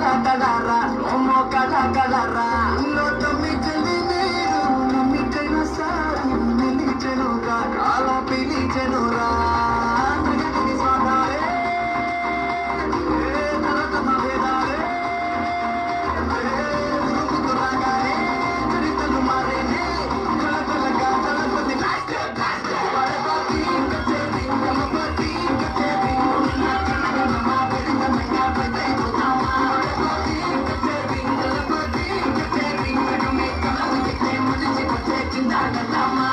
కలరా ఓమో కలరా లో తమ్మికలి నీరు నమ్మికైన సారు నిలిచెనుగా కాల పిలిచెనురా జగతిని స్వాదారే నరతమ వేదారే ఉరుకుతురాగారే చరితలు మారేనే కలకలగా కలపతి పడపతి కచేరి కలపతి కచేరి నమ్మా పెరిగమయ్య పెద్దయిపోతామా పడపతి కచేరి కలపతి కచేరి నడుమే కలవతికే ముడిచి వచ్చే చిందాడతామా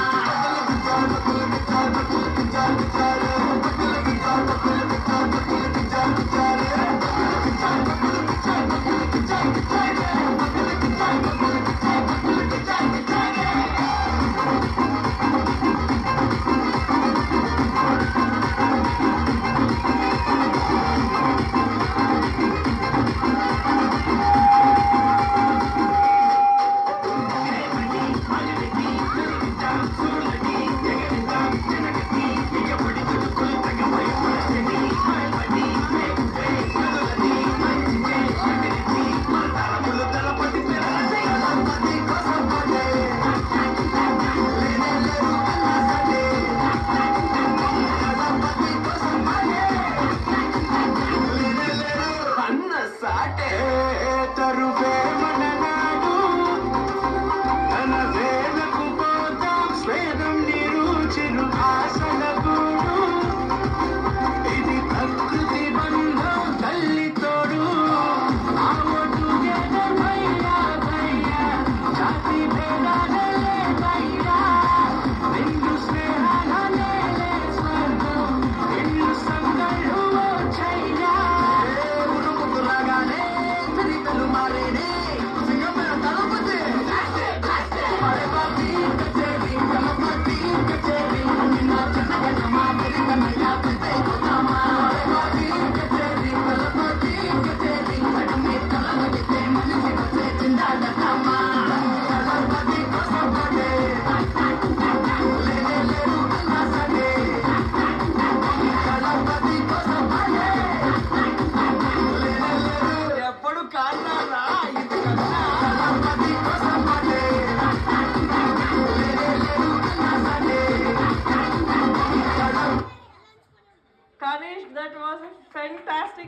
సాటే తరువే మననాడు తన వేలకు పోతాం స్వేదం నీరు చిరు ఆశల గూడు ఇది ప్రకృతి బంధం తల్లి తోడు ఆ ఒడ్డుగేద భయ్యా భయ్యా జాతి భేదాలే భయ్యా నిండు స్నేహాల నేలే స్వర్గం ఇల్లు సంగళ్ళు చైనా ఉరుకుతురాగానే చరితలు మారేనే సింగపూర్ తలపతి పడపతి కచేరి కలపతి కచేరి నిన్న చిన్నగన్నమా పెరిగమయ్య పెద్దయిపోతామా పడపతి కచేరి కలపతి కచేరి నడుమే కలవగితే మనిషి వచ్చే చిందాడతామా కలపతి కోసం పడే లేనే లేరు అన్నా సడే కలపతి కోసం పడే ఎప్పుడు కాన్నారా ఇది కన్నా కలపతి కోసం పడే లేనే లేరు అన్నా సడే Kanish, that was fantastic.